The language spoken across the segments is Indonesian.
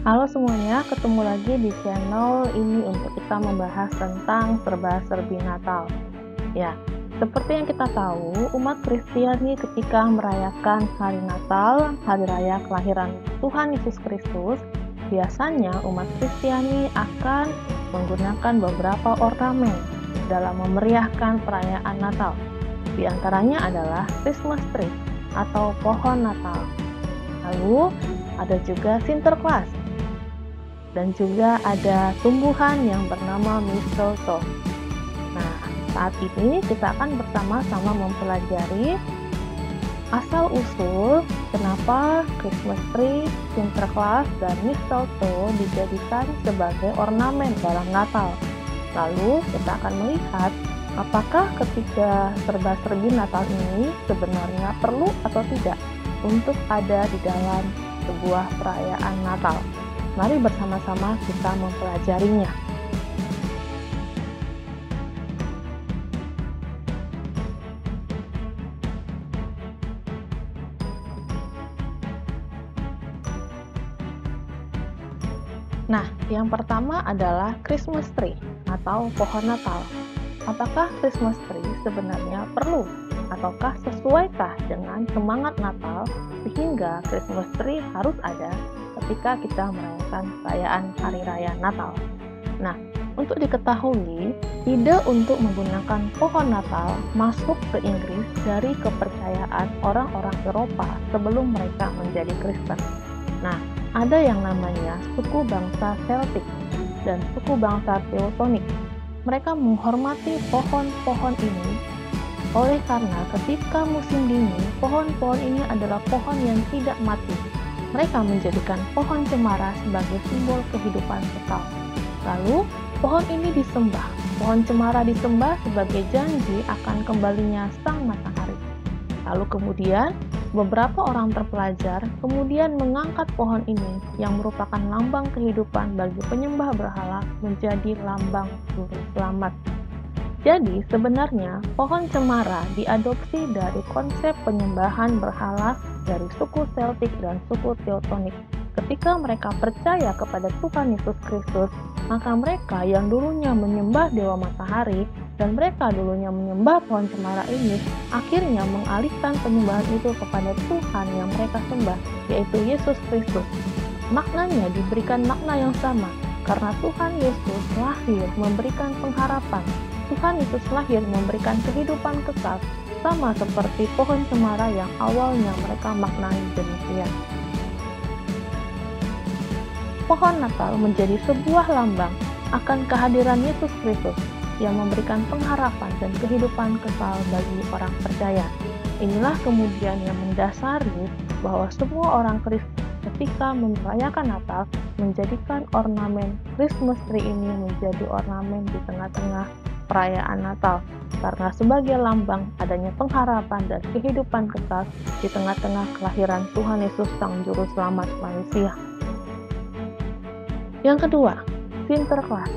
Halo semuanya, ketemu lagi di channel ini untuk kita membahas tentang serba-serbi Natal. Ya, seperti yang kita tahu, umat Kristiani ketika merayakan hari Natal, hari raya kelahiran Tuhan Yesus Kristus, biasanya umat Kristiani akan menggunakan beberapa ornamen dalam memeriahkan perayaan Natal. Di antaranya adalah Christmas tree atau pohon Natal. Lalu ada juga Sinterklas, dan juga ada tumbuhan yang bernama mistletoe. Nah, saat ini kita akan bersama-sama mempelajari asal-usul kenapa Christmas tree, Sinterklas, dan mistletoe dijadikan sebagai ornamen dalam Natal. Lalu kita akan melihat apakah ketiga serba-serbi Natal ini sebenarnya perlu atau tidak untuk ada di dalam sebuah perayaan Natal. Mari bersama-sama kita mempelajarinya. Nah, yang pertama adalah Christmas tree atau pohon Natal. Apakah Christmas tree sebenarnya perlu ataukah sesuaikah dengan semangat Natal sehingga Christmas tree harus ada ketika kita merayakan perayaan Hari Raya Natal? Nah, untuk diketahui, ide untuk menggunakan pohon Natal masuk ke Inggris dari kepercayaan orang-orang Eropa sebelum mereka menjadi Kristen. Nah, ada yang namanya suku bangsa Celtic dan suku bangsa Teutonic. Mereka menghormati pohon-pohon ini oleh karena ketika musim dingin, pohon-pohon ini adalah pohon yang tidak mati. Mereka menjadikan pohon cemara sebagai simbol kehidupan kekal. Lalu, pohon ini disembah. Pohon cemara disembah sebagai janji akan kembalinya sang matahari. Lalu kemudian, beberapa orang terpelajar kemudian mengangkat pohon ini yang merupakan lambang kehidupan bagi penyembah berhala menjadi lambang juru selamat. Jadi, sebenarnya pohon cemara diadopsi dari konsep penyembahan berhala dari suku Celtic dan suku Teutonic. Ketika mereka percaya kepada Tuhan Yesus Kristus, maka mereka yang dulunya menyembah dewa matahari dan mereka dulunya menyembah pohon cemara ini, akhirnya mengalihkan penyembahan itu kepada Tuhan yang mereka sembah, yaitu Yesus Kristus. Maknanya diberikan makna yang sama, karena Tuhan Yesus lahir memberikan pengharapan. Tuhan Yesus lahir memberikan kehidupan kekal, sama seperti pohon cemara yang awalnya mereka maknai demikian. Pohon Natal menjadi sebuah lambang akan kehadiran Yesus Kristus yang memberikan pengharapan dan kehidupan kekal bagi orang percaya. Inilah kemudian yang mendasari bahwa semua orang Kristen ketika merayakan Natal menjadikan ornamen Christmas tree ini menjadi ornamen di tengah-tengah perayaan Natal, karena sebagai lambang adanya pengharapan dan kehidupan kekal di tengah-tengah kelahiran Tuhan Yesus Sang Juru Selamat manusia. Yang kedua, Sinterklas.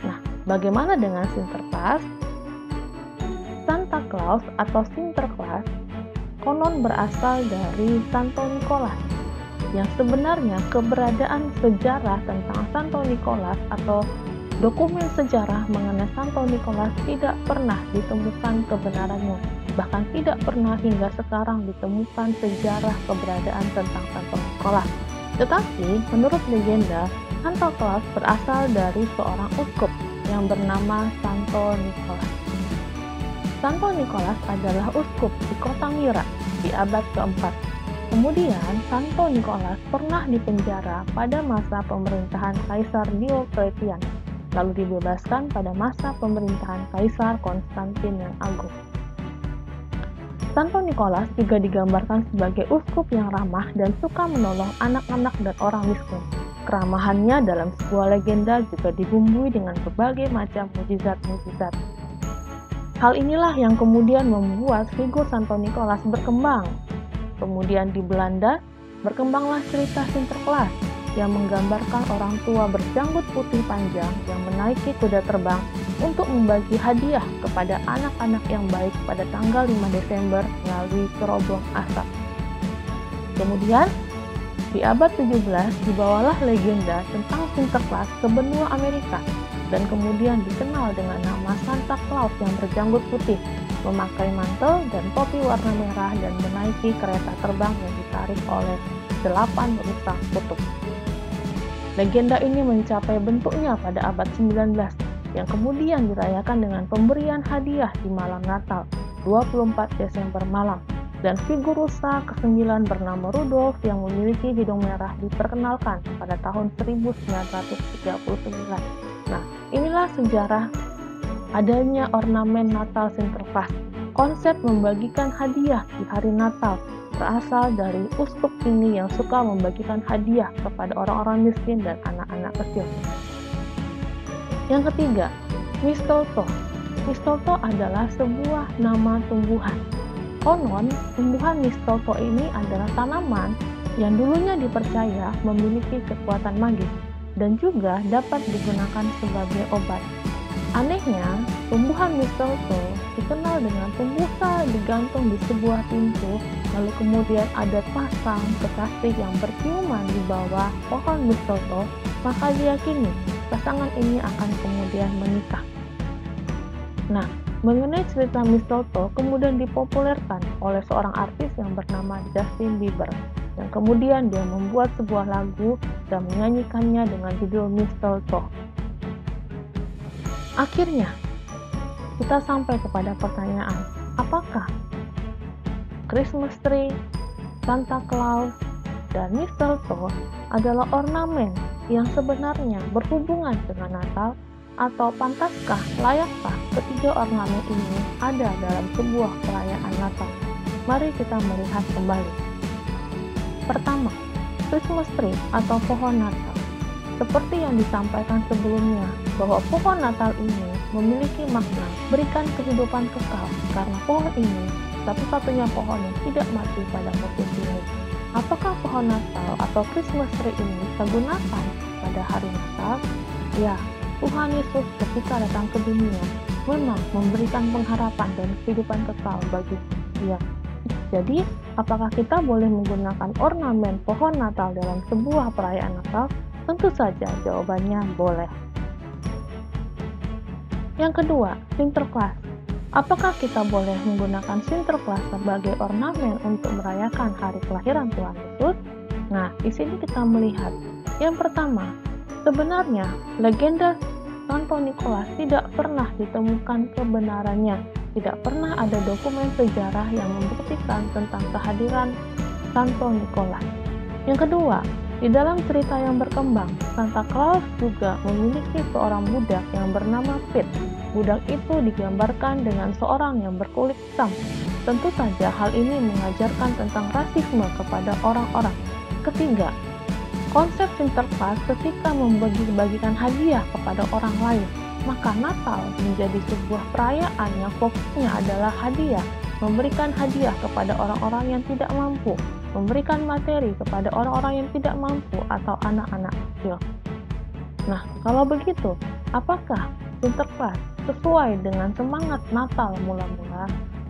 Nah, bagaimana dengan Sinterklas? Santa Claus atau Sinterklas konon berasal dari Santo Nikolas, yang sebenarnya keberadaan sejarah tentang Santo Nikolas atau dokumen sejarah mengenai Santo Nikolas tidak pernah ditemukan kebenarannya. Bahkan tidak pernah hingga sekarang ditemukan sejarah keberadaan tentang Santo Nikolas. Tetapi, menurut legenda, Santa Claus berasal dari seorang uskup yang bernama Santo Nikolas. Santo Nikolas adalah uskup di kota Myra di abad keempat. Kemudian, Santo Nikolas pernah dipenjara pada masa pemerintahan Kaisar Diocletian, lalu dibebaskan pada masa pemerintahan Kaisar Konstantin yang Agung. Santo Nikolas juga digambarkan sebagai uskup yang ramah dan suka menolong anak-anak dan orang miskin. Keramahannya dalam sebuah legenda juga dibumbui dengan berbagai macam mukjizat-mukjizat. Hal inilah yang kemudian membuat figur Santo Nikolas berkembang. Kemudian di Belanda, berkembanglah cerita Sinterklas yang menggambarkan orang tua berjanggut putih panjang yang menaiki kuda terbang untuk membagi hadiah kepada anak-anak yang baik pada tanggal 5 Desember melalui cerobong asap. Kemudian, Di abad 17, dibawalah legenda tentang Sinterklas ke benua Amerika dan kemudian dikenal dengan nama Santa Claus yang berjanggut putih, memakai mantel dan topi warna merah dan menaiki kereta terbang yang ditarik oleh 8 rusa kutub. Legenda ini mencapai bentuknya pada abad 19 yang kemudian dirayakan dengan pemberian hadiah di malam Natal, 24 Desember malam. Dan figur rusa ke-9 bernama Rudolf yang memiliki hidung merah diperkenalkan pada tahun 1939. Nah, inilah sejarah adanya ornamen Natal Sinterklas. Konsep membagikan hadiah di hari Natal berasal dari uskup ini yang suka membagikan hadiah kepada orang-orang miskin dan anak-anak kecil. Yang ketiga, mistletoe. Mistletoe adalah sebuah nama tumbuhan. Konon, tumbuhan mistletoe ini adalah tanaman yang dulunya dipercaya memiliki kekuatan magis dan juga dapat digunakan sebagai obat. Anehnya, tumbuhan mistletoe dikenal dengan tumbuhan digantung di sebuah pintu, lalu kemudian ada pasang kekasih yang berciuman di bawah pohon mistletoe, maka diyakini pasangan ini akan kemudian menikah. Nah, mengenai cerita mistletoe kemudian dipopulerkan oleh seorang artis yang bernama Justin Bieber, yang kemudian dia membuat sebuah lagu dan menyanyikannya dengan judul Mistletoe. Akhirnya, kita sampai kepada pertanyaan, apakah Christmas tree, Santa Claus, dan mistletoe adalah ornamen yang sebenarnya berhubungan dengan Natal? Atau pantaskah, layakkah ketiga ornamen ini ada dalam sebuah perayaan Natal? Mari kita melihat kembali. Pertama, Christmas tree atau pohon Natal. Seperti yang disampaikan sebelumnya, bahwa pohon Natal ini memiliki makna berikan kehidupan kekal, karena pohon ini satu-satunya pohon yang tidak mati pada musim dingin. Apakah pohon Natal atau Christmas tree ini kita gunakan pada hari Natal? Ya, Tuhan Yesus ketika datang ke dunia memang memberikan pengharapan dan kehidupan kekal bagi dia. Jadi, apakah kita boleh menggunakan ornamen pohon Natal dalam sebuah perayaan Natal? Tentu saja jawabannya boleh. Yang kedua, Sinterklas. Apakah kita boleh menggunakan Sinterklas sebagai ornamen untuk merayakan hari kelahiran Tuhan Yesus? Nah, di sini kita melihat yang pertama, sebenarnya legenda Santo Nikolas tidak pernah ditemukan kebenarannya. Tidak pernah ada dokumen sejarah yang membuktikan tentang kehadiran Santo Nikolas. Yang kedua, di dalam cerita yang berkembang, Santa Claus juga memiliki seorang budak yang bernama Pete. Budak itu digambarkan dengan seorang yang berkulit hitam. Tentu saja hal ini mengajarkan tentang rasisme kepada orang-orang. Ketiga, konsep Sinterklas ketika membagi-bagikan hadiah kepada orang lain, maka Natal menjadi sebuah perayaan yang fokusnya adalah hadiah, memberikan hadiah kepada orang-orang yang tidak mampu, memberikan materi kepada orang-orang yang tidak mampu atau anak-anak kecil. Nah, kalau begitu, apakah Sinterklas sesuai dengan semangat Natal mula-mula?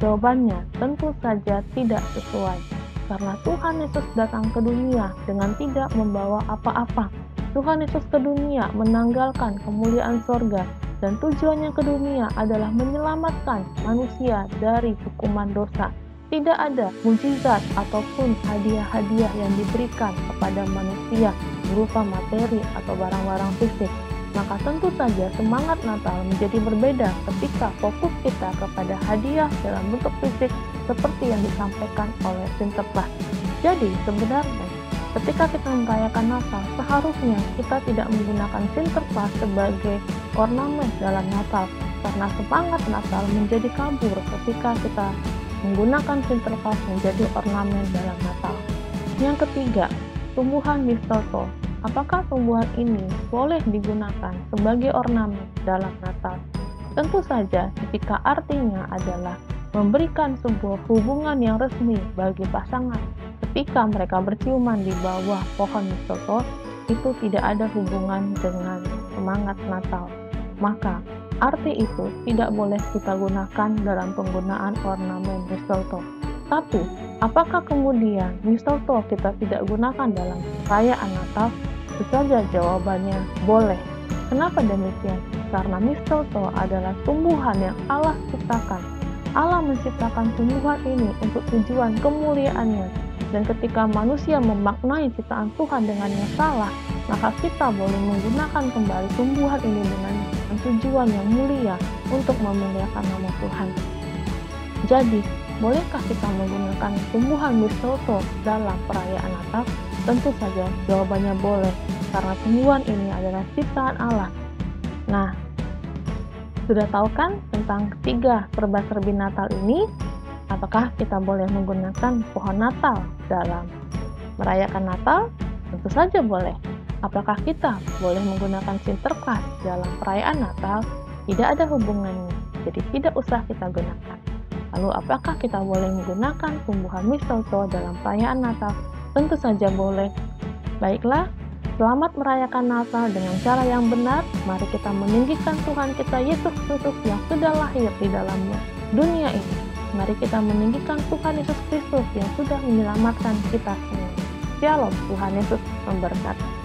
Jawabannya tentu saja tidak sesuai. Karena Tuhan Yesus datang ke dunia dengan tidak membawa apa-apa. Tuhan Yesus ke dunia menanggalkan kemuliaan sorga, dan tujuannya ke dunia adalah menyelamatkan manusia dari hukuman dosa. Tidak ada mujizat ataupun hadiah-hadiah yang diberikan kepada manusia berupa materi atau barang-barang fisik. Maka tentu saja semangat Natal menjadi berbeda ketika fokus kita kepada hadiah dalam bentuk fisik seperti yang disampaikan oleh Sinterklas. Jadi sebenarnya ketika kita merayakan Natal, seharusnya kita tidak menggunakan Sinterklas sebagai ornamen dalam Natal, karena semangat Natal menjadi kabur ketika kita menggunakan Sinterklas menjadi ornamen dalam Natal. Yang ketiga, tumbuhan mistletoe. Apakah tumbuhan ini boleh digunakan sebagai ornamen dalam Natal? Tentu saja jika artinya adalah memberikan sebuah hubungan yang resmi bagi pasangan ketika mereka berciuman di bawah pohon mistletoe, itu tidak ada hubungan dengan semangat Natal. Maka arti itu tidak boleh kita gunakan dalam penggunaan ornamen mistletoe. Tapi Apakah kemudian mistletoe kita tidak gunakan dalam perayaan Natal? Tentu saja jawabannya boleh. Kenapa demikian? Karena mistletoe adalah tumbuhan yang Allah ciptakan. Allah menciptakan tumbuhan ini untuk tujuan kemuliaannya. Dan ketika manusia memaknai ciptaan Tuhan dengan yang salah, maka kita boleh menggunakan kembali tumbuhan ini dengan tujuan yang mulia untuk memuliakan nama Tuhan. Jadi, bolehkah kita menggunakan tumbuhan mistletoe dalam perayaan Natal? Tentu saja jawabannya boleh, karena tumbuhan ini adalah ciptaan Allah. Nah, sudah tahu kan tentang ketiga serba-serbi Natal ini? Apakah kita boleh menggunakan pohon Natal dalam merayakan Natal? Tentu saja boleh. Apakah kita boleh menggunakan Sinterklas dalam perayaan Natal? Tidak ada hubungannya, jadi tidak usah kita gunakan. Lalu apakah kita boleh menggunakan tumbuhan mistletoe dalam perayaan Natal? Tentu saja boleh. Baiklah, selamat merayakan Natal dengan cara yang benar. Mari kita meninggikan Tuhan kita Yesus Kristus yang sudah lahir di dalam dunia ini. Mari kita meninggikan Tuhan Yesus Kristus yang sudah menyelamatkan kita semua. Shalom, Tuhan Yesus memberkati.